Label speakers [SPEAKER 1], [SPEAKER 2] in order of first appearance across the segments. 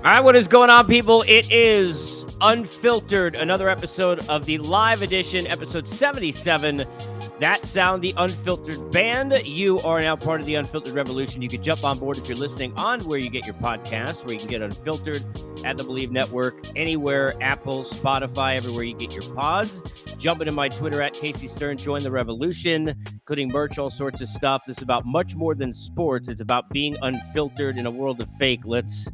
[SPEAKER 1] All right, what is going on, people? It is Unfiltered, another episode of the live edition, episode 77. That sound, the Unfiltered band. You are now part of the Unfiltered Revolution. You can jump on board if you're listening on where you get your podcasts, where you can get Unfiltered at the Believe Network, anywhere, Apple, Spotify, everywhere you get your pods. Jump into my Twitter at Casey Stern. Join the revolution, including merch, all sorts of stuff. This is about much more than sports. It's about being unfiltered in a world of fake. Let's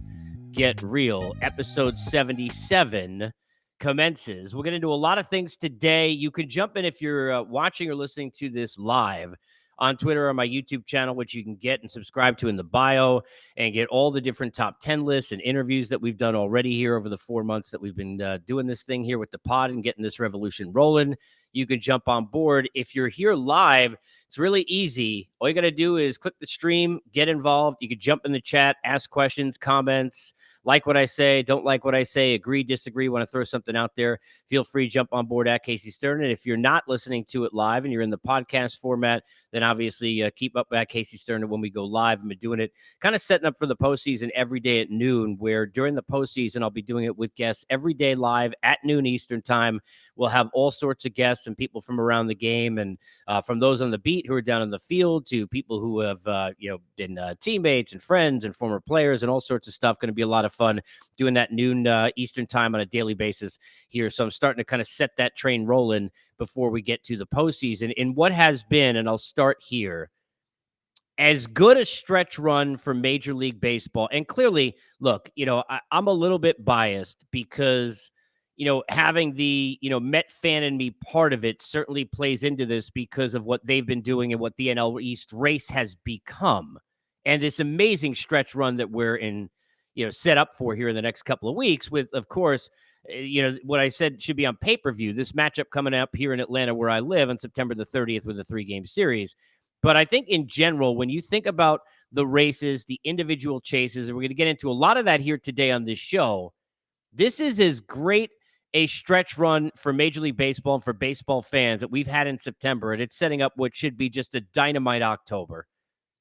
[SPEAKER 1] get real. Episode 77 commences. We're going to do a lot of things today. You can jump in if you're watching or listening to this live on Twitter or my YouTube channel, which you can get and subscribe to in the bio, and get all the different top 10 lists and interviews that we've done already here over the 4 months that we've been doing this thing here with the pod and getting this revolution rolling. You can jump on board. If you're here live, it's really easy. All you got to do is click the stream, get involved. You can jump in the chat, ask questions, comments, like what I say, don't like what I say, agree, disagree, want to throw something out there, feel free, jump on board at Casey Stern. And if you're not listening to it live and you're in the podcast format, then obviously keep up at Casey Stern. And when we go live, I've been doing it, kind of setting up for the postseason every day at noon, where during the postseason, I'll be doing it with guests every day live at noon Eastern time. We'll have all sorts of guests and people from around the game, and from those on the beat who are down in the field to people who have, been teammates and friends and former players and all sorts of stuff. Going to be a lot of fun doing that noon Eastern time on a daily basis here. So I'm starting to kind of set that train rolling before we get to the postseason in what has been, and I'll start here, as good a stretch run for Major League Baseball. And clearly, look, I'm a little bit biased because, having the, Met fan in me part of it certainly plays into this because of what they've been doing and what the NL East race has become. And this amazing stretch run that we're in, set up for here in the next couple of weeks with, of course, what I said should be on pay-per-view, this matchup coming up here in Atlanta where I live on September the 30th with a 3-game series. But I think in general, when you think about the races, the individual chases, and we're going to get into a lot of that here today on this show, this is as great a stretch run for Major League Baseball and for baseball fans that we've had in September, and it's setting up what should be just a dynamite October.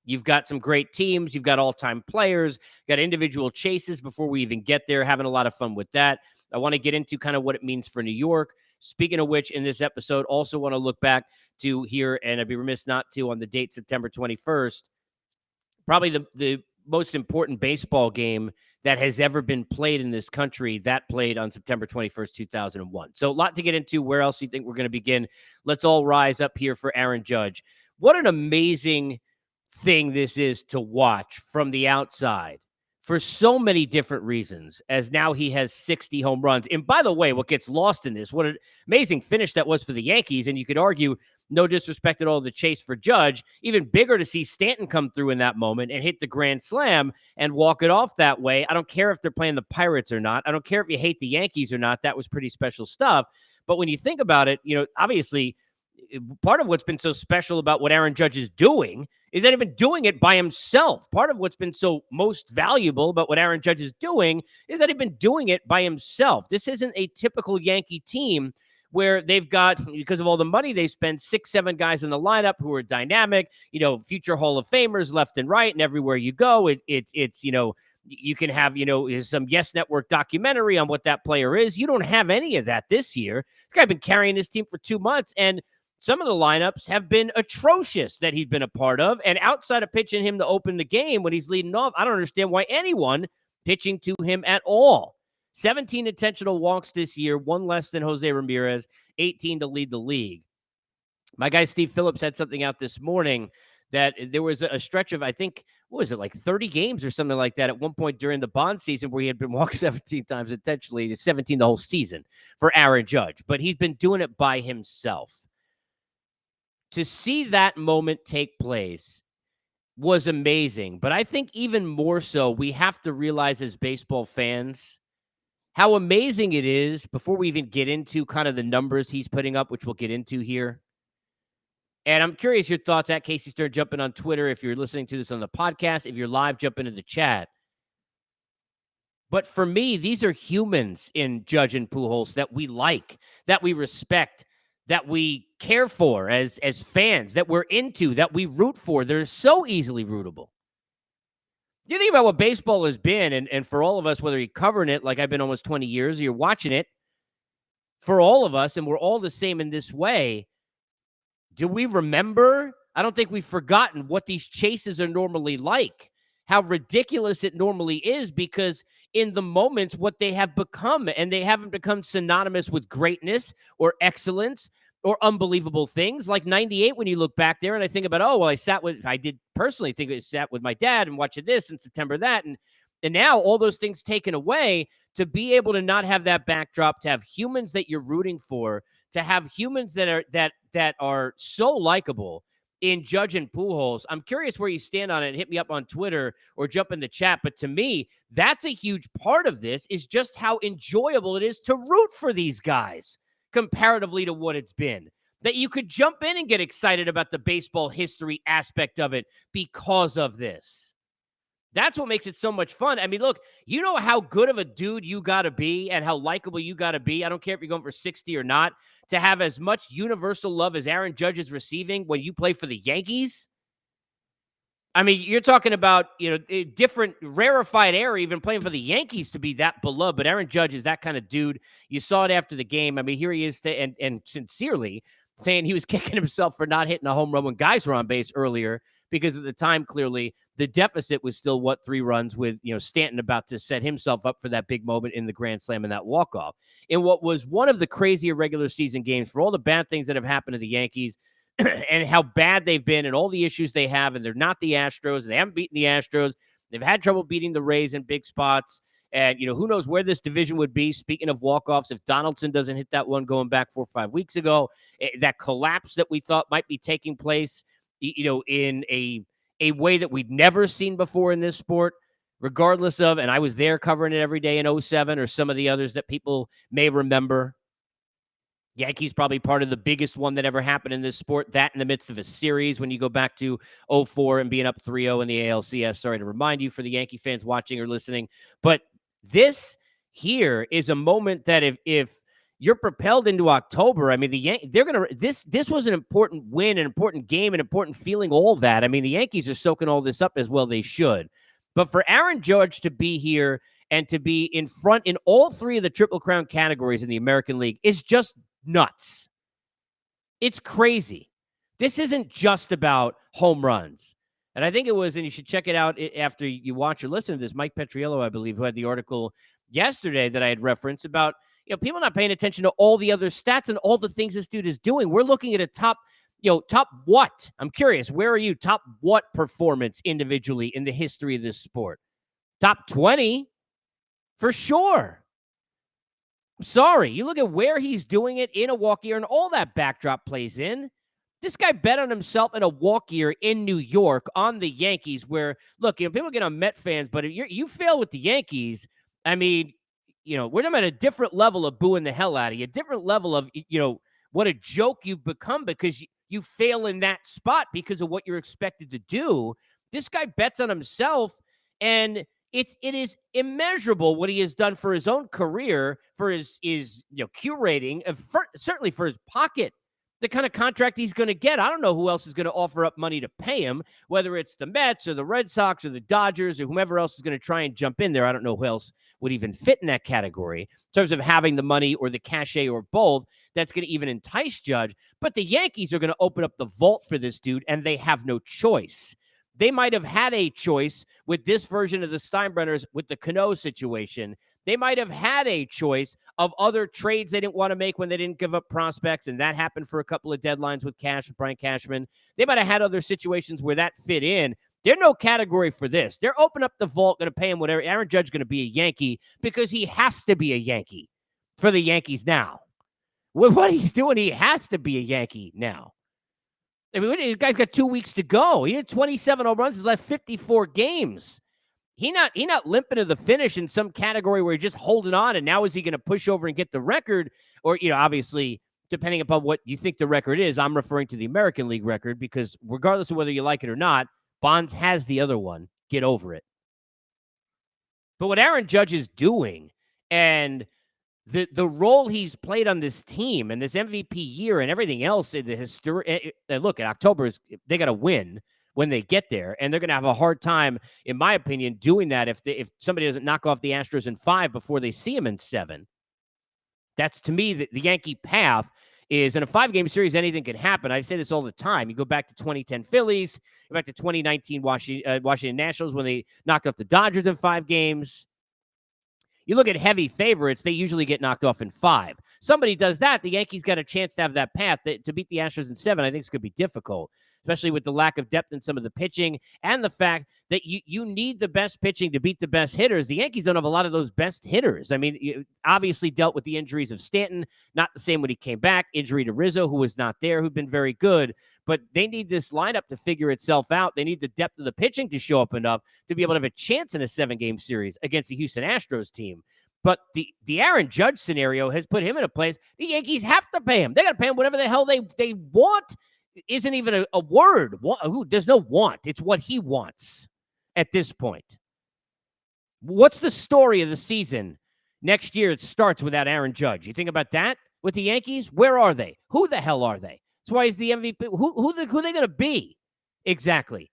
[SPEAKER 1] You've got some great teams. You've got all-time players, got individual chases before we even get there, having a lot of fun with that. I want to get into kind of what it means for New York. Speaking of which, in this episode, also want to look back to here, and I'd be remiss not to, on the date September 21st, probably the most important baseball game that has ever been played in this country, that played on September 21st, 2001. So a lot to get into. Where else do you think we're going to begin? Let's all rise up here for Aaron Judge. What an amazing thing this is to watch from the outside for so many different reasons, as now he has 60 home runs. And by the way, what gets lost in this, what an amazing finish that was for the Yankees. And you could argue, no disrespect at all, the chase for Judge, even bigger to see Stanton come through in that moment and hit the grand slam and walk it off that way. I don't care if they're playing the Pirates or not. I don't care if you hate the Yankees or not. That was pretty special stuff. But when you think about it, obviously part of what's been so special about what Aaron Judge is doing is that he's been doing it by himself. Part of what's been so most valuable about what Aaron Judge is doing is that he's been doing it by himself. This isn't a typical Yankee team where they've got, because of all the money they spend, 6, 7 guys in the lineup who are dynamic, future Hall of Famers left and right, and everywhere you go, it's you can have, some Yes Network documentary on what that player is. You don't have any of that this year. This guy's been carrying his team for 2 months, and some of the lineups have been atrocious that he's been a part of. And outside of pitching him to open the game when he's leading off, I don't understand why anyone pitching to him at all. 17 intentional walks this year, 1 less than Jose Ramirez, 18 to lead the league. My guy Steve Phillips had something out this morning that there was a stretch of, I think, what was it, like 30 games or something like that at one point during the Bond season where he had been walked 17 times intentionally, 17 the whole season for Aaron Judge. But he's been doing it by himself. To see that moment take place was amazing. But I think even more so, we have to realize as baseball fans how amazing it is, before we even get into kind of the numbers he's putting up, which we'll get into here. And I'm curious your thoughts at Casey Stern. Jump in on Twitter if you're listening to this on the podcast. If you're live, jump into the chat. But for me, these are humans in Judge and Pujols that we like, that we respect, that we care for as fans, that we're into, that we root for. They're so easily rootable. You think about what baseball has been, and for all of us, whether you're covering it like I've been almost 20 years or you're watching it, for all of us, and we're all the same in this way, do we remember? I don't think we've forgotten what these chases are normally like, how ridiculous it normally is, because in the moments, what they have become, and they haven't become synonymous with greatness or excellence or unbelievable things. Like 98, when you look back there and I think about, oh, well, I did personally think I sat with my dad and watching this in September that. And now all those things taken away, to be able to not have that backdrop, to have humans that you're rooting for, to have humans that are so likable in Judge and Pujols. I'm curious where you stand on it. Hit me up on Twitter or jump in the chat. But to me, that's a huge part of this, is just how enjoyable it is to root for these guys comparatively to what it's been. That you could jump in and get excited about the baseball history aspect of it because of this. That's what makes it so much fun. I mean, look, you know how good of a dude you got to be and how likable you got to be. I don't care if you're going for 60 or not, to have as much universal love as Aaron Judge is receiving when you play for the Yankees. I mean, you're talking about, a different rarefied air, even playing for the Yankees, to be that beloved. But Aaron Judge is that kind of dude. You saw it after the game. I mean, here he is, and sincerely saying he was kicking himself for not hitting a home run when guys were on base earlier, because at the time, clearly, the deficit was still, 3 runs, with, Stanton about to set himself up for that big moment in the grand slam and that walk-off. In what was one of the crazier regular season games, for all the bad things that have happened to the Yankees, and how bad they've been and all the issues they have, and they're not the Astros, and they haven't beaten the Astros. They've had trouble beating the Rays in big spots. And, who knows where this division would be. Speaking of walk-offs, if Donaldson doesn't hit that one going back 4 or 5 weeks ago, that collapse that we thought might be taking place, in a way that we'd never seen before in this sport, regardless of, and I was there covering it every day in 07, or some of the others that people may remember. Yankees probably part of the biggest one that ever happened in this sport, that in the midst of a series when you go back to 04 and being up 3-0 in the ALCS. Sorry to remind you, for the Yankee fans watching or listening. But this here is a moment that if you're propelled into October, I mean, this was an important win, an important game, an important feeling, all that. I mean, the Yankees are soaking all this up, as well they should. But for Aaron Judge to be here and to be in front in all 3 of the Triple Crown categories in the American League is just nuts. It's crazy. This isn't just about home runs. And I think it was, and you should check it out after you watch or listen to this, Mike Petriello, I believe, who had the article yesterday that I had referenced about, people not paying attention to all the other stats and all the things this dude is doing. We're looking at a top what? I'm curious, where are you? Top what performance individually in the history of this sport? Top 20? For sure. I'm sorry. You look at where he's doing it in a walk year, and all that backdrop plays in. This guy bet on himself in a walk year in New York on the Yankees, where, look, people get on Met fans, but if you fail with the Yankees, I mean, we're talking about a different level of booing the hell out of you, a different level of, what a joke you've become, because you fail in that spot because of what you're expected to do. This guy bets on himself, and it is immeasurable what he has done for his own career, for his Q rating, and certainly for his pocket, the kind of contract he's going to get. I don't know who else is going to offer up money to pay him, whether it's the Mets or the Red Sox or the Dodgers or whomever else is going to try and jump in there. I don't know who else would even fit in that category in terms of having the money or the cachet or both that's going to even entice Judge. But the Yankees are going to open up the vault for this dude, and they have no choice. They might have had a choice with this version of the Steinbrenners with the Cano situation. They might have had a choice of other trades they didn't want to make when they didn't give up prospects, and that happened for a couple of deadlines with Brian Cashman. They might have had other situations where that fit in. They're no category for this. They're opening up the vault, going to pay him whatever. Aaron Judge going to be a Yankee because he has to be a Yankee for the Yankees now. With what he's doing, he has to be a Yankee now. I mean, this guy's got 2 weeks to go. He had 27 home runs. He's left 54 games. He not limping to the finish in some category where he's just holding on. And now is he going to push over and get the record? Or, obviously, depending upon what you think the record is, I'm referring to the American League record, because regardless of whether you like it or not, Bonds has the other one. Get over it. But what Aaron Judge is doing, and the role he's played on this team and this MVP year and everything else in the history. Look, in October, they got to win, when they get there, and they're going to have a hard time, in my opinion, doing that if somebody doesn't knock off the Astros in 5 before they see them in 7. That's, to me, the Yankee path is in a 5-game series, anything can happen. I say this all the time. You go back to 2010 Phillies, go back to 2019 Washington Nationals when they knocked off the Dodgers in 5 games. You look at heavy favorites, they usually get knocked off in 5. Somebody does that, the Yankees got a chance to have that path. To beat the Astros in 7, I think it's going to be difficult, especially with the lack of depth in some of the pitching and the fact that you need the best pitching to beat the best hitters. The Yankees don't have a lot of those best hitters. I mean, you obviously dealt with the injuries of Stanton, not the same when he came back, injury to Rizzo, who was not there, who'd been very good, but they need this lineup to figure itself out. They need the depth of the pitching to show up enough to be able to have a chance in a 7-game series against the Houston Astros team. But the Aaron Judge scenario has put him in a place. The Yankees have to pay him. They got to pay him whatever the hell they want. Isn't even a word. There's no want. It's what he wants at this point. What's the story of the season next year? It starts without Aaron Judge. You think about that with the Yankees? Where are they? Who the hell are they? That's why he's the MVP. Who are they going to be? Exactly.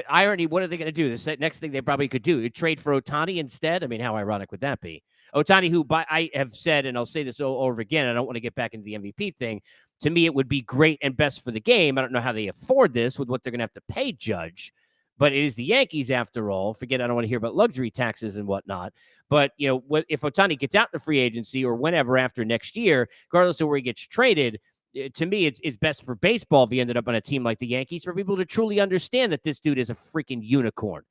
[SPEAKER 1] Irony, what are they going to do? The next thing they probably could do, trade for Ohtani instead? I mean, how ironic would that be? Ohtani, who I have said, and I'll say this over again, I don't want to get back into the MVP thing. To me, it would be great and best for the game. I don't know how they afford this with what they're going to have to pay Judge, but it is the Yankees after all. Forget, I don't want to hear about luxury taxes and whatnot. But, if Ohtani gets out in free agency or whenever after next year, regardless of where he gets traded, to me, it's best for baseball if he ended up on a team like the Yankees, for people to truly understand that this dude is a freaking unicorn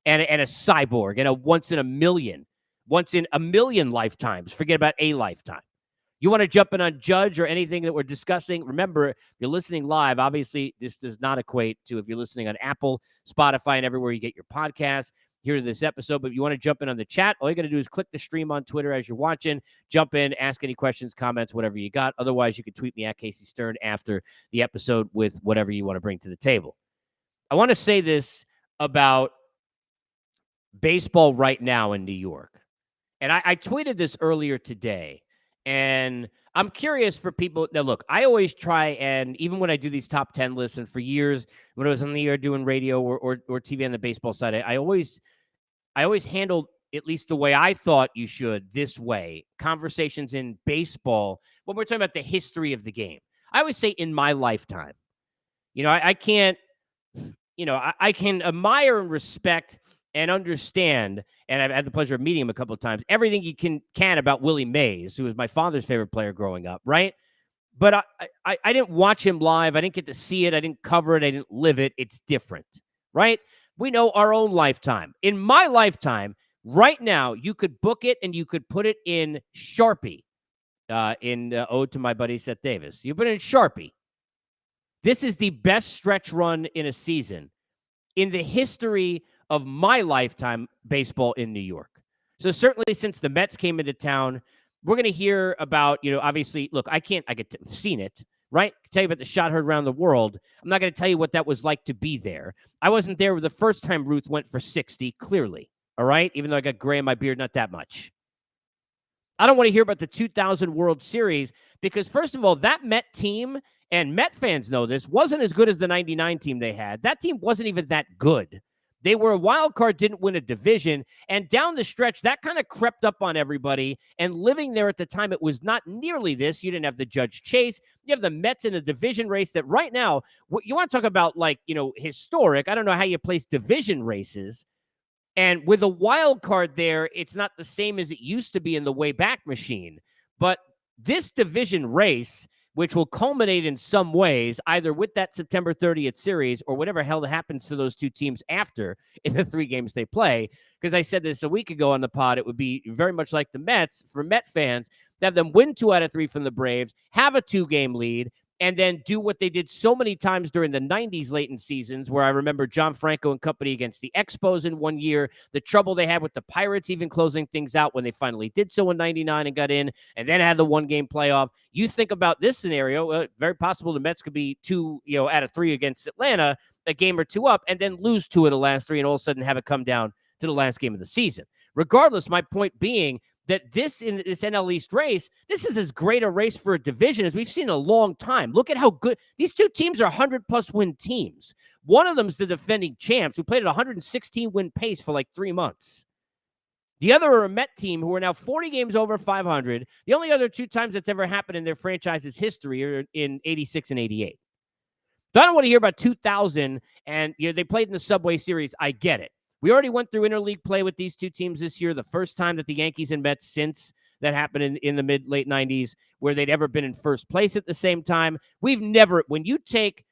[SPEAKER 1] and a cyborg and a once in a million lifetimes. Forget about a lifetime. You want to jump in on Judge or anything that we're discussing? Remember, if you're listening live, obviously this does not equate to if you're listening on Apple, Spotify, and everywhere you get your podcasts. Here to this episode, but if you want to jump in on the chat, all you got to do is click the stream on Twitter as you're watching, jump in, ask any questions, comments, whatever you got. Otherwise, you can tweet me at Casey Stern after the episode with whatever you want to bring to the table. I want to say this about baseball right now in New York. And I tweeted this earlier today, and I'm curious for people. Now, look, I always try, and even when I do these top 10 lists, and for years when I was on the air doing radio or TV on the baseball side, I always handled, at least the way I thought you should, this way, conversations in baseball when we're talking about the history of the game. I always say in my lifetime. I can't, I can admire and respect and understand, and I've had the pleasure of meeting him a couple of times, everything you can about Willie Mays, who was my father's favorite player growing up, right? But I didn't watch him live. I didn't get to see it. I didn't cover it. I didn't live it. It's different, right? We know our own lifetime. In my lifetime, right now, you could book it and you could put it in Sharpie, in ode to my buddy Seth Davis. You put it in Sharpie. This is the best stretch run in a season in the history of my lifetime baseball in New York. So certainly since the Mets came into town, we're going to hear about, obviously, look, I get seen it, right? I can tell you about the shot heard around the world. I'm not going to tell you what that was like to be there. I wasn't there the first time Ruth went for 60, clearly, all right? Even though I got gray in my beard, not that much. I don't want to hear about the 2000 World Series because, first of all, that Met team, and Met fans know this, wasn't as good as the 99 team they had. That team wasn't even that good. They were a wild card, didn't win a division, and down the stretch, that kind of crept up on everybody, and living there at the time, it was not nearly this. You didn't have the Judge Chase. You have the Mets in a division race that right now, you want to talk about, historic. I don't know how you place division races. And with a wild card there, it's not the same as it used to be in the way back machine. But this division race, which will culminate in some ways, either with that September 30th series or whatever hell happens to those two teams after in the 3 games they play. Because I said this a week ago on the pod, it would be very much like the Mets for Met fans to have them win 2 out of 3 from the Braves, have a 2-game lead, and then do what they did so many times during the 90s late in seasons, where I remember John Franco and company against the Expos in one year, the trouble they had with the Pirates even closing things out when they finally did so in 99 and got in, and then had the 1-game playoff. You think about this scenario, very possible the Mets could be 2 out of 3 against Atlanta, a game or 2 up, and then lose 2 of the last 3 and all of a sudden have it come down to the last game of the season. Regardless, my point being, that this in this NL East race, this is as great a race for a division as we've seen in a long time. Look at how good these two teams are 100+ win teams. One of them's the defending champs who played at 116 win pace for like 3 months. The other are a Met team who are now 40 games over 500. The only other 2 times that's ever happened in their franchise's history are in 86 and 88. So I don't want to hear about 2000 and they played in the Subway Series. I get it. We already went through interleague play with these two teams this year. The first time that the Yankees and Mets since that happened in the late 90s where they'd ever been in first place at the same time. We've never, when you take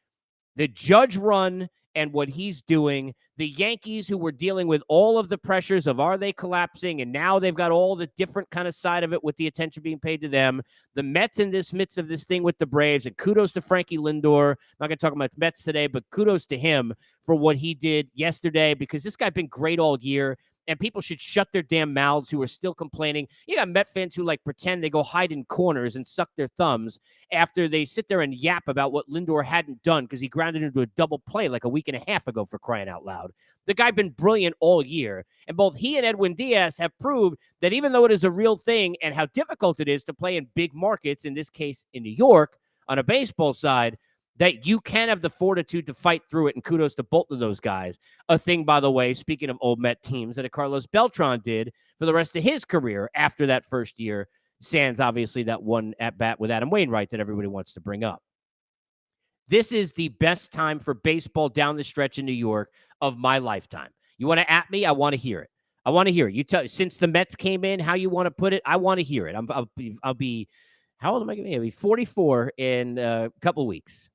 [SPEAKER 1] the Judge run and what he's doing, the Yankees who were dealing with all of the pressures of are they collapsing, and now they've got all the different kind of side of it with the attention being paid to them. The Mets in this midst of this thing with the Braves, and kudos to Frankie Lindor. I'm not going to talk about Mets today, but kudos to him for what he did yesterday because this guy's been great all year. And people should shut their damn mouths who are still complaining. You got Met fans who pretend they go hide in corners and suck their thumbs after they sit there and yap about what Lindor hadn't done because he grounded into a double play like a week and a half ago, for crying out loud. The guy been brilliant all year. And both he and Edwin Diaz have proved that even though it is a real thing and how difficult it is to play in big markets, in this case in New York, on a baseball side, that you can have the fortitude to fight through it, and kudos to both of those guys. A thing, by the way, speaking of old Met teams, that Carlos Beltran did for the rest of his career after that first year, sans obviously that one at-bat with Adam Wainwright that everybody wants to bring up. This is the best time for baseball down the stretch in New York of my lifetime. You want to at me? I want to hear it. I want to hear it. You tell since the Mets came in, how you want to put it. I want to hear it. I'll be how old am I going to be? I'll be 44 in a couple weeks.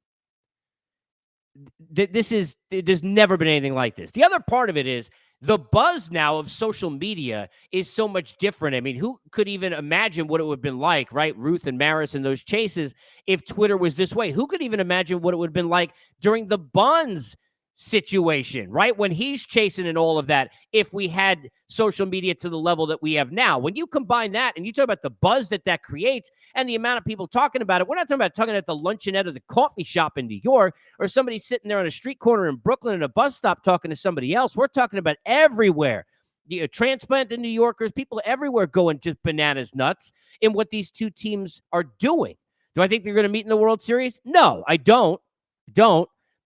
[SPEAKER 1] There's never been anything like this. The other part of it is the buzz now of social media is so much different. I mean, who could even imagine what it would have been like, right? Ruth and Maris and those chases if Twitter was this way. Who could even imagine what it would have been like during the Buns situation, right? When he's chasing and all of that, if we had social media to the level that we have now. When you combine that and you talk about the buzz that creates and the amount of people talking about it, we're not talking at the luncheonette or the coffee shop in New York or somebody sitting there on a street corner in Brooklyn at a bus stop talking to somebody else. We're talking about everywhere. The transplant in New Yorkers, people everywhere going just bananas nuts in what these two teams are doing. Do I think they're going to meet in the World Series? No, I don't.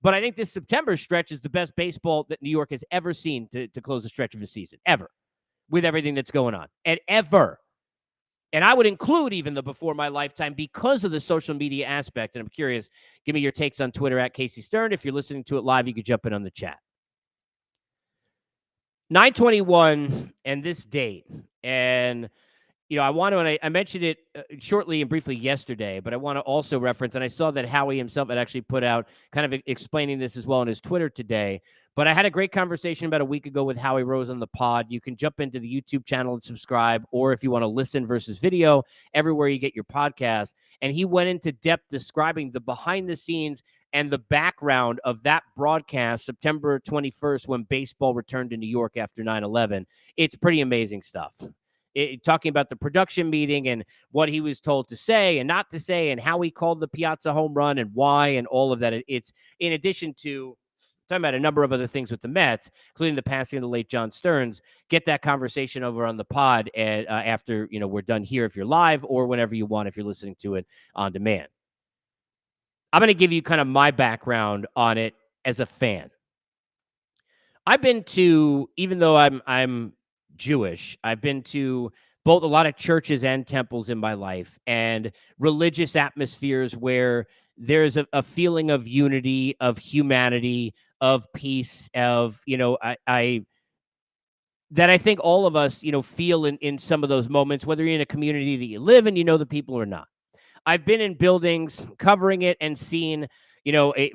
[SPEAKER 1] But I think this September stretch is the best baseball that New York has ever seen to close the stretch of the season, ever, with everything that's going on, and ever. And I would include even the before my lifetime because of the social media aspect. And I'm curious, give me your takes on Twitter at Casey Stern. If you're listening to it live, you could jump in on the chat. 9/21 and this date. And I want to, and I mentioned it shortly and briefly yesterday, but I want to also reference, and I saw that Howie himself had actually put out kind of explaining this as well on his Twitter today, but I had a great conversation about a week ago with Howie Rose on the pod. You can jump into the YouTube channel and subscribe, or if you want to listen versus video, everywhere you get your podcast. And he went into depth describing the behind the scenes and the background of that broadcast, September 21st, when baseball returned to New York after 9/11. It's pretty amazing stuff. Talking about the production meeting and what he was told to say and not to say and how he called the Piazza home run and why and all of that. It's in addition to talking about a number of other things with the Mets, including the passing of the late John Stearns. Get that conversation over on the pod after we're done here if you're live, or whenever you want if you're listening to it on demand. I'm going to give you kind of my background on it as a fan. I've been to, even though I'm Jewish, I've been to both a lot of churches and temples in my life, and religious atmospheres where there's a feeling of unity, of humanity, of peace, of I think all of us feel in some of those moments, whether you're in a community that you live in, the people or not. I've been in buildings covering it and seen,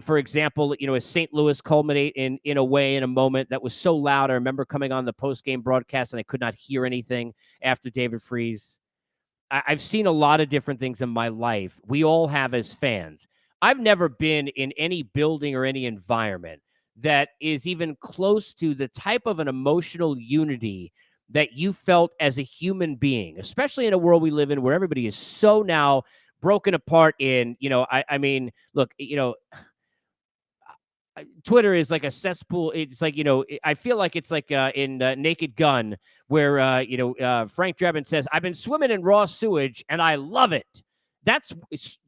[SPEAKER 1] for example, a St. Louis culminate in a moment that was so loud. I remember coming on the post-game broadcast and I could not hear anything after David Freese. I've seen a lot of different things in my life. We all have as fans. I've never been in any building or any environment that is even close to the type of an emotional unity that you felt as a human being, especially in a world we live in where everybody is so now broken apart in, I mean, look, Twitter is like a cesspool. It's like, I feel like it's like in Naked Gun, where, Frank Drebin says, I've been swimming in raw sewage and I love it.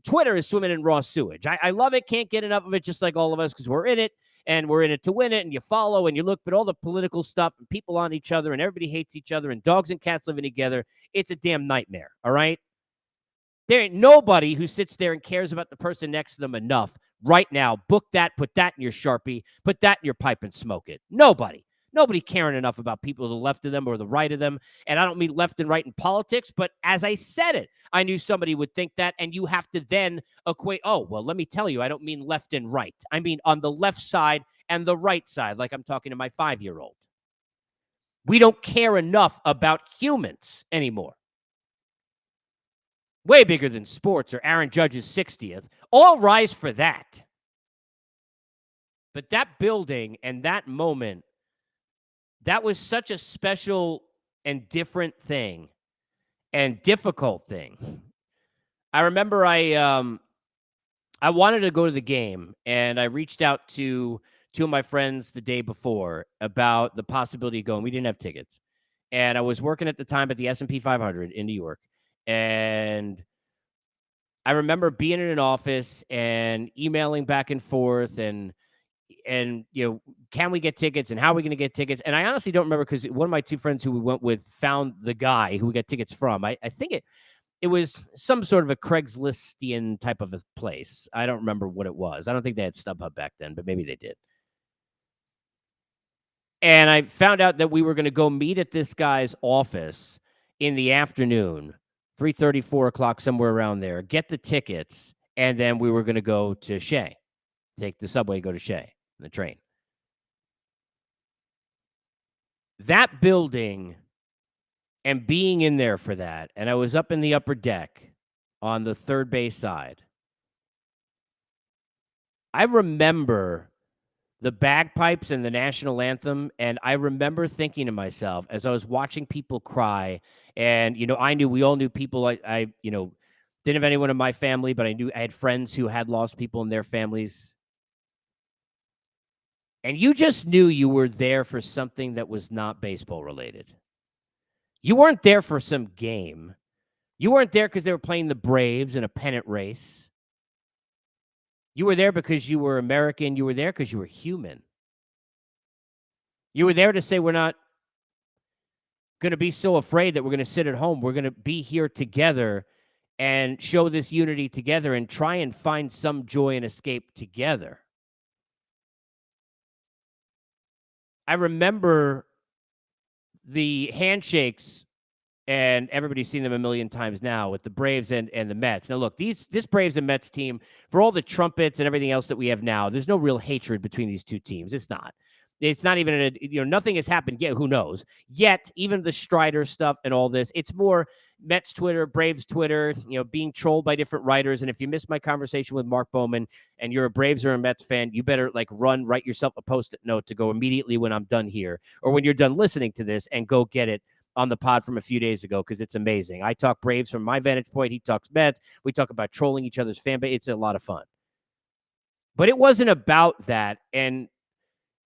[SPEAKER 1] Twitter is swimming in raw sewage. I love it. Can't get enough of it, just like all of us, because we're in it and we're in it to win it. And you follow and you look, but all the political stuff and people on each other and everybody hates each other and dogs and cats living together. It's a damn nightmare. All right. There ain't nobody who sits there and cares about the person next to them enough right now. Book that, put that in your Sharpie, put that in your pipe and smoke it. Nobody. Nobody caring enough about people to the left of them or the right of them. And I don't mean left and right in politics, but as I said it, I knew somebody would think that. And you have to then equate, oh, well, let me tell you, I don't mean left and right. I mean on the left side and the right side, like I'm talking to my 5-year-old. We don't care enough about humans anymore. Way bigger than sports or Aaron Judge's 60th. All rise for that. But that building and that moment, that was such a special and different thing and difficult thing. I remember I wanted to go to the game, and I reached out to two of my friends the day before about the possibility of going. We didn't have tickets. And I was working at the time at the S&P 500 in New York. And I remember being in an office and emailing back and forth and can we get tickets and how are we going to get tickets? And I honestly don't remember, because one of my two friends who we went with found the guy who we got tickets from. I think it was some sort of a Craigslist-ian type of a place. I don't remember what it was. I don't think they had StubHub back then, but maybe they did. And I found out that we were going to go meet at this guy's office in the afternoon, 3:30, 4 o'clock, somewhere around there, get the tickets, and then we were going to go to Shea, take the subway, go to Shea, the train. That building and being in there for that, and I was up in the upper deck on the third base side. I remember the bagpipes and the national anthem, and I remember thinking to myself as I was watching people cry, and we all knew people. I didn't have anyone in my family, but I had friends who had lost people in their families, and you just knew you were there for something that was not baseball related. You weren't there for some game. You weren't there because they were playing the Braves in a pennant race. You were there because you were American. You were there because you were human. You were there to say, we're not going to be so afraid that we're going to sit at home. We're going to be here together and show this unity together and try and find some joy and escape together. I remember the handshakes, and everybody's seen them a million times now with the Braves and the Mets. Now, look, this Braves and Mets team, for all the trumpets and everything else that we have now, there's no real hatred between these two teams. It's not. It's not even, nothing has happened yet. Who knows? Yet, even the Strider stuff and all this, it's more Mets Twitter, Braves Twitter, being trolled by different writers. And if you missed my conversation with Mark Bowman and you're a Braves or a Mets fan, you better write yourself a Post-it note to go immediately when I'm done here, or when you're done listening to this, and go get it on the pod from a few days ago, because it's amazing. I talk Braves from my vantage point. He talks Mets. We talk about trolling each other's fan base. It's a lot of fun. But it wasn't about that. And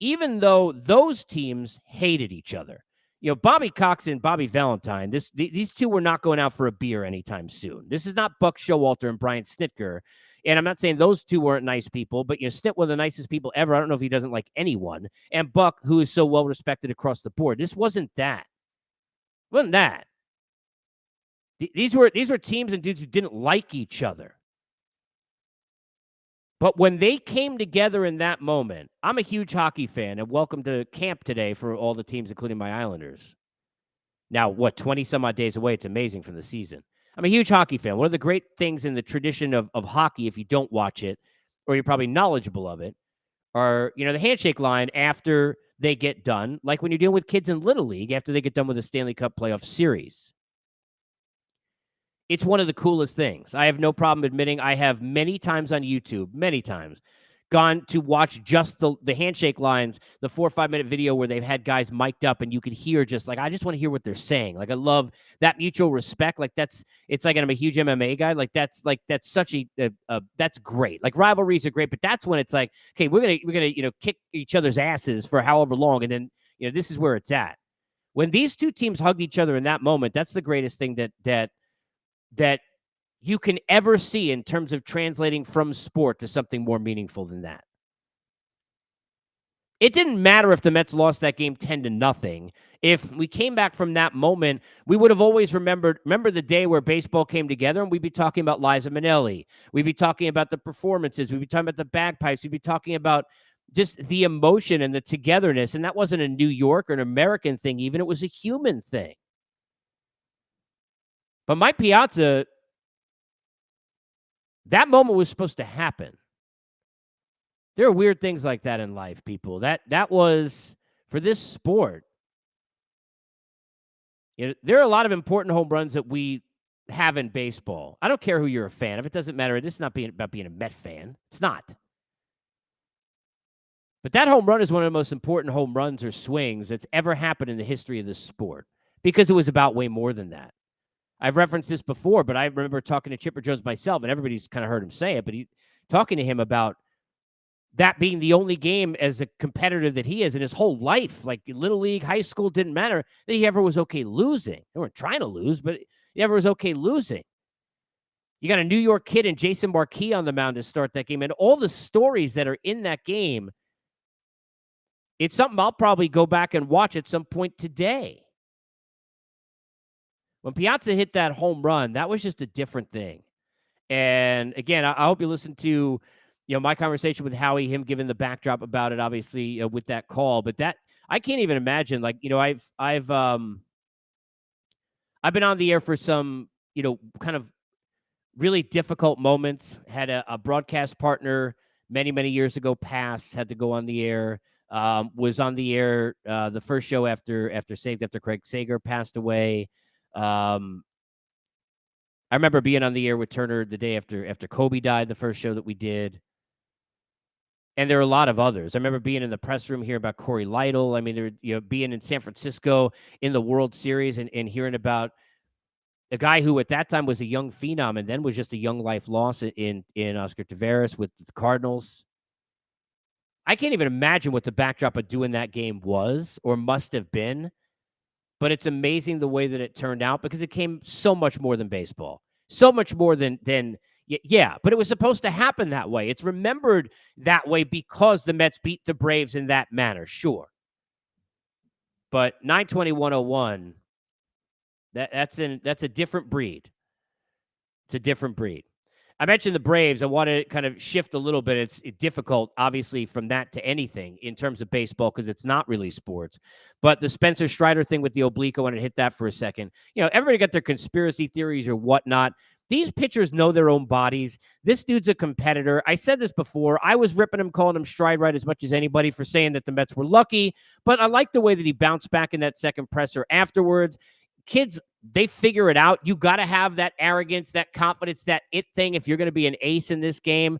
[SPEAKER 1] even though those teams hated each other, Bobby Cox and Bobby Valentine, these two were not going out for a beer anytime soon. This is not Buck Showalter and Brian Snitker. And I'm not saying those two weren't nice people, but Snit, one of the nicest people ever. I don't know if he doesn't like anyone. And Buck, who is so well respected across the board. This wasn't that. Wasn't that. These were teams and dudes who didn't like each other. But when they came together in that moment, I'm a huge hockey fan, and welcome to camp today for all the teams, including my Islanders. Now, 20 some odd days away? It's amazing from the season. I'm a huge hockey fan. One of the great things in the tradition of hockey, if you don't watch it, or you're probably knowledgeable of it, are, the handshake line after they get done, like when you're dealing with kids in Little League after they get done with the Stanley Cup playoff series. It's one of the coolest things. I have no problem admitting I have many times on YouTube, many times, gone to watch just the handshake lines, the 4 or 5 minute video where they've had guys mic'd up and you could hear just like, I just want to hear what they're saying. Like, I love that mutual respect. Like, it's like, and I'm a huge MMA guy. That's such that's great. Like, rivalries are great, but that's when it's like, okay, we're going to, kick each other's asses for however long. And then, this is where it's at. When these two teams hugged each other in that moment, that's the greatest thing that you can ever see in terms of translating from sport to something more meaningful than that. It didn't matter if the Mets lost that game 10-0. If we came back from that moment, we would have always remember the day where baseball came together, and we'd be talking about Liza Minnelli. We'd be talking about the performances. We'd be talking about the bagpipes. We'd be talking about just the emotion and the togetherness. And that wasn't a New York or an American thing even. It was a human thing. But Mike Piazza, that moment was supposed to happen. There are weird things like that in life, people. That was, for this sport, there are a lot of important home runs that we have in baseball. I don't care who you're a fan of. It doesn't matter. This is not about being a Met fan. It's not. But that home run is one of the most important home runs or swings that's ever happened in the history of this sport, because it was about way more than that. I've referenced this before, but I remember talking to Chipper Jones myself, and everybody's kind of heard him say it, but talking to him about that being the only game as a competitor that he is in his whole life, like Little League, high school, didn't matter, that he ever was okay losing. They weren't trying to lose, but he never was okay losing. You got a New York kid and Jason Marquis on the mound to start that game, and all the stories that are in that game, it's something I'll probably go back and watch at some point today. When Piazza hit that home run, that was just a different thing. And again, I hope you listen to my conversation with Howie, him giving the backdrop about it, obviously, with that call. But that, I can't even imagine. Like, I've been on the air for some, kind of really difficult moments. Had a broadcast partner many, many years ago pass, had to go on the air. Was on the air the first show after Craig Sager passed away. I remember being on the air with Turner the day after Kobe died, the first show that we did. And there are a lot of others. I remember being in the press room hearing about Corey Lytle. I mean, being in San Francisco in the World Series and hearing about a guy who at that time was a young phenom and then was just a young life loss in Oscar Taveras with the Cardinals. I can't even imagine what the backdrop of doing that game was or must have been. But it's amazing the way that it turned out, because it came so much more than baseball, so much more than yeah. But it was supposed to happen that way. It's remembered that way because the Mets beat the Braves in that manner, sure. But 9/20/101, that's a different breed. It's a different breed. I mentioned the Braves. I want to kind of shift a little bit. It's difficult, obviously, from that to anything in terms of baseball, because it's not really sports. But the Spencer Strider thing with the oblique, I want to hit that for a second. Everybody got their conspiracy theories or whatnot. These pitchers know their own bodies. This dude's a competitor. I said this before. I was ripping him, calling him stride right as much as anybody for saying that the Mets were lucky. But I like the way that he bounced back in that second presser afterwards. Kids, they figure it out. You got to have that arrogance, that confidence, that it thing if you're going to be an ace in this game.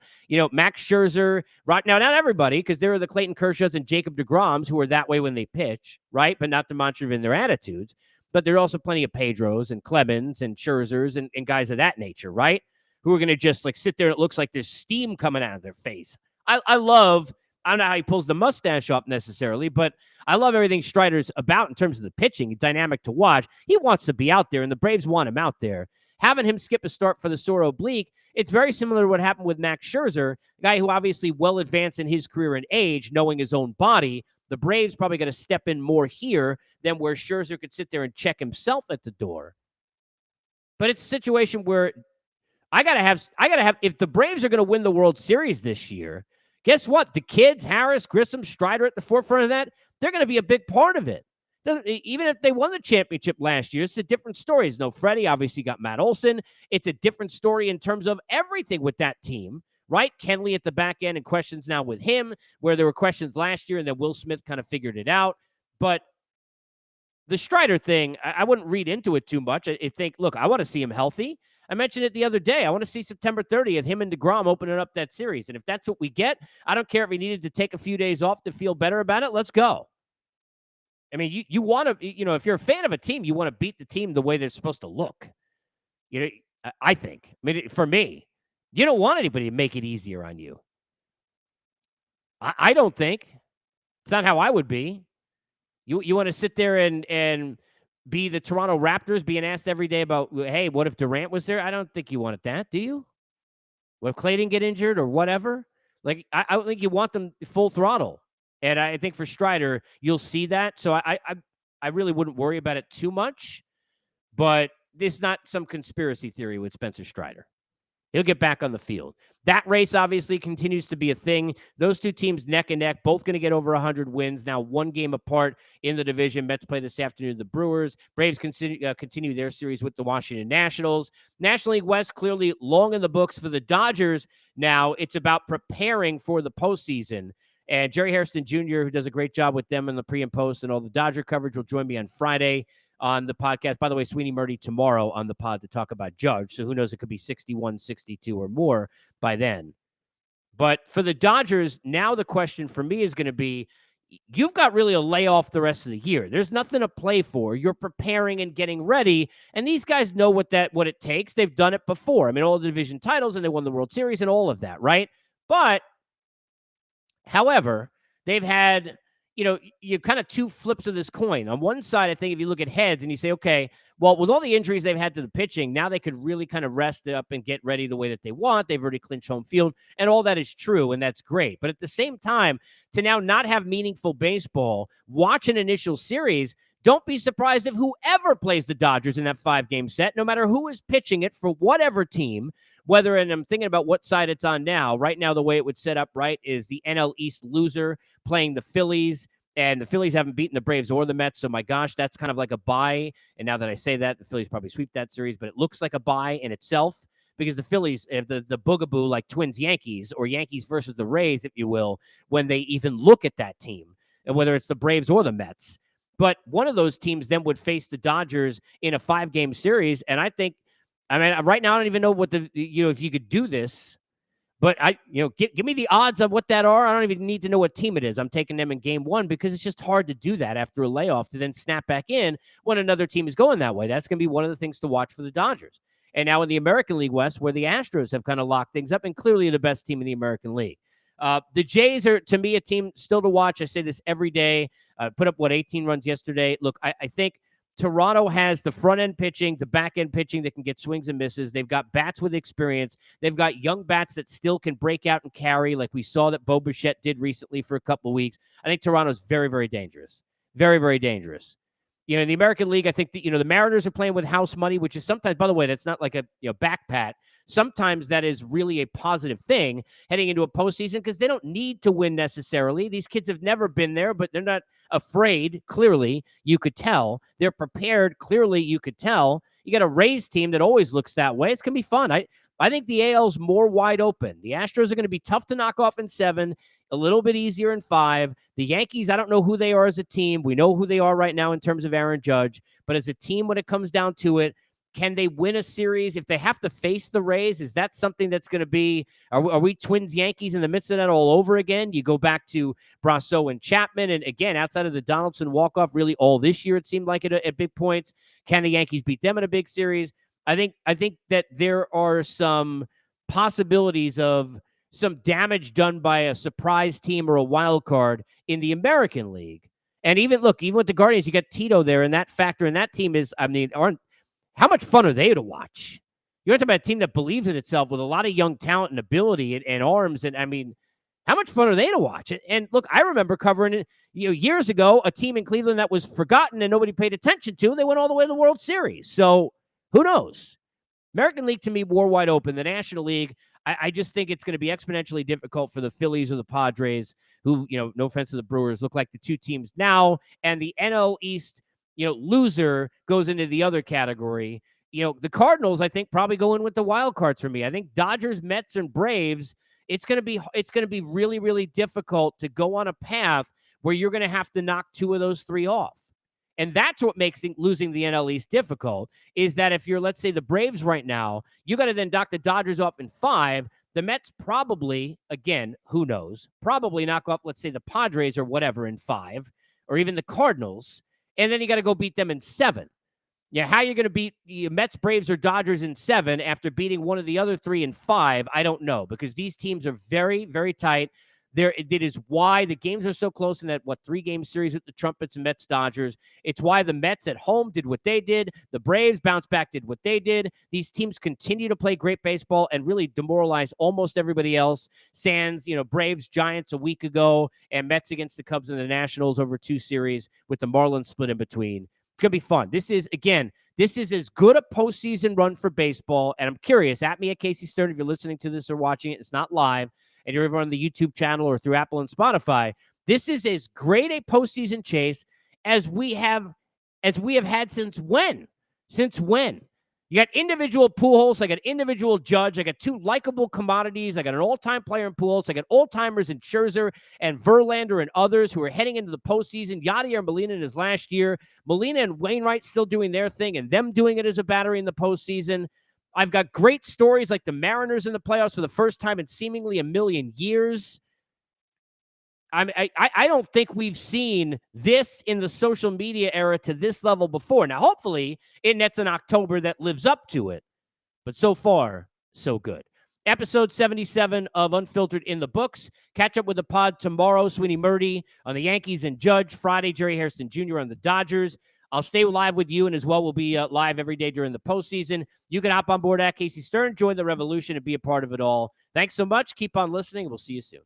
[SPEAKER 1] Max Scherzer, right now, not everybody, because there are the Clayton Kershaws and Jacob deGroms who are that way when they pitch, right? But not demonstrative in their attitudes. But there are also plenty of Pedros and Clemens and Scherzers and guys of that nature, right? Who are going to just like sit there and it looks like there's steam coming out of their face. I don't know how he pulls the mustache off necessarily, but I love everything Strider's about in terms of the pitching, dynamic to watch. He wants to be out there, and the Braves want him out there. Having him skip a start for the sore oblique, it's very similar to what happened with Max Scherzer, a guy who obviously well advanced in his career and age, knowing his own body. The Braves probably got to step in more here than where Scherzer could sit there and check himself at the door. But it's a situation where I gotta have, if the Braves are going to win the World Series this year, guess what? The kids, Harris, Grissom, Strider at the forefront of that, they're going to be a big part of it. Even if they won the championship last year, it's a different story. There's no Freddie, obviously got Matt Olson. It's a different story in terms of everything with that team, right? Kenley at the back end and questions now with him, where there were questions last year and then Will Smith kind of figured it out. But the Strider thing, I wouldn't read into it too much. I think, look, I want to see him healthy. I mentioned it the other day. I want to see September 30th, him and DeGrom opening up that series. And if that's what we get, I don't care if he needed to take a few days off to feel better about it. Let's go. I mean, you want to, if you're a fan of a team, you want to beat the team the way they're supposed to look. I think. I mean, for me, you don't want anybody to make it easier on you. I don't think. It's not how I would be. You want to sit there and be the Toronto Raptors being asked every day about, hey, what if Durant was there? I don't think you wanted that, do you? What if Clay didn't get injured or whatever? Like, I don't think you want them full throttle. And I think for Strider, you'll see that. So I really wouldn't worry about it too much. But it's not some conspiracy theory with Spencer Strider. He'll get back on the field. That race obviously continues to be a thing. Those two teams neck and neck, both going to get over 100 wins. Now 1 game apart in the division. Mets play this afternoon. The Brewers. Braves continue their series with the Washington Nationals. National League West clearly long in the books for the Dodgers. Now it's about preparing for the postseason. And Jerry Hairston Jr., who does a great job with them in the pre and post and all the Dodger coverage, will join me on Friday on the podcast. By the way, Sweeney Murdy tomorrow on the pod to talk about Judge. So who knows, it could be 61, 62 or more by then. But for the Dodgers, now the question for me is going to be, you've got really a layoff the rest of the year. There's nothing to play for. You're preparing and getting ready. And these guys know what it takes. They've done it before. I mean, all the division titles, and they won the World Series and all of that, right? But however, they've had, you kind of two flips of this coin. On one side, I think if you look at heads and you say, okay, well, with all the injuries they've had to the pitching, now they could really kind of rest up and get ready the way that they want. They've already clinched home field, and all that is true, and that's great. But at the same time, to now not have meaningful baseball, watch an initial series, don't be surprised if whoever plays the Dodgers in that 5-game set, no matter who is pitching it for whatever team, whether, and I'm thinking about what side it's on now. Right now, the way it would set up, right, is the NL East loser playing the Phillies, and the Phillies haven't beaten the Braves or the Mets, so my gosh, that's kind of like a bye. And now that I say that, the Phillies probably sweep that series, but it looks like a bye in itself because the Phillies, if the boogaboo like Twins Yankees or Yankees versus the Rays, if you will, when they even look at that team, and whether it's the Braves or the Mets. But one of those teams then would face the Dodgers in a 5-game series. And I think, right now, I don't even know what if you could do this, but give me the odds of what that are. I don't even need to know what team it is. I'm taking them in game 1 because it's just hard to do that after a layoff to then snap back in when another team is going that way. That's going to be one of the things to watch for the Dodgers. And now in the American League West, where the Astros have kind of locked things up and clearly the best team in the American League. The Jays are, to me, a team still to watch. I say this every day. Put up, 18 runs yesterday. Look, I think Toronto has the front-end pitching, the back-end pitching that can get swings and misses. They've got bats with experience. They've got young bats that still can break out and carry, like we saw that Bo Bichette did recently for a couple of weeks. I think Toronto's very, very dangerous. Very, very dangerous. In the American League, I think that, the Mariners are playing with house money, which is sometimes, by the way, that's not like a back pat. Sometimes that is really a positive thing heading into a postseason because they don't need to win necessarily. These kids have never been there, but they're not afraid. Clearly, you could tell. They're prepared. Clearly, you could tell. You got a Rays team that always looks that way. It's going to be fun. I think the AL's more wide open. The Astros are going to be tough to knock off in 7, a little bit easier in 5. The Yankees, I don't know who they are as a team. We know who they are right now in terms of Aaron Judge. But as a team, when it comes down to it, can they win a series? If they have to face the Rays, is that something that's going to be, are we Twins Yankees in the midst of that all over again? You go back to Brasso and Chapman. And again, outside of the Donaldson walk-off, really all this year, it seemed like at big points. Can the Yankees beat them in a big series? I think that there are some possibilities of some damage done by a surprise team or a wild card in the American League. And even with the Guardians, you got Tito there, and that factor in that team is, how much fun are they to watch? You're talking about a team that believes in itself with a lot of young talent and ability and arms. And how much fun are they to watch? And look, I remember covering it, years ago, a team in Cleveland that was forgotten and nobody paid attention to. They went all the way to the World Series. So who knows? American League, to me, more wide open. The National League, I just think it's going to be exponentially difficult for the Phillies or the Padres, who, no offense to the Brewers, look like the two teams now. And the NL East, loser goes into the other category. The Cardinals, I think, probably go in with the wild cards for me. I think Dodgers, Mets, and Braves, it's going to be really, really difficult to go on a path where you're going to have to knock 2 of those 3 off. And that's what makes losing the NL East difficult, is that if you're, let's say, the Braves right now, you got to then knock the Dodgers off in 5. The Mets probably, again, who knows, probably knock off, let's say, the Padres or whatever in 5, or even the Cardinals. And then you got to go beat them in 7. Yeah, how you're going to beat the Mets, Braves, or Dodgers in 7 after beating one of the other 3 in 5, I don't know, because these teams are very, very tight. It is why the games are so close in that, 3-game series with the Trumpets and Mets, Dodgers. It's why the Mets at home did what they did. The Braves bounced back, did what they did. These teams continue to play great baseball and really demoralize almost everybody else. Sans, Braves, Giants a week ago, and Mets against the Cubs and the Nationals over 2 series with the Marlins split in between. It's going to be fun. This is as good a postseason run for baseball. And I'm curious, at me at Casey Stern, if you're listening to this or watching it, it's not live, and you're over on the YouTube channel or through Apple and Spotify, this is as great a postseason chase as we have had since when? Since when? You got individual Pujols, I got individual Judge, I got 2 likable commodities, I got an all-time player in Pujols, I got old-timers in Scherzer and Verlander and others who are heading into the postseason. Yadier Molina in his last year, Molina and Wainwright still doing their thing, and them doing it as a battery in the postseason. I've got great stories like the Mariners in the playoffs for the first time in seemingly a million years. I don't think we've seen this in the social media era to this level before. Now, hopefully, it nets an October that lives up to it. But so far, so good. Episode 77 of Unfiltered in the books. Catch up with the pod tomorrow. Sweeney Murdy on the Yankees and Judge. Friday, Jerry Harrison Jr. on the Dodgers. I'll stay live with you, and as well, we'll be live every day during the postseason. You can hop on board at Casey Stern, join the revolution, and be a part of it all. Thanks so much. Keep on listening. We'll see you soon.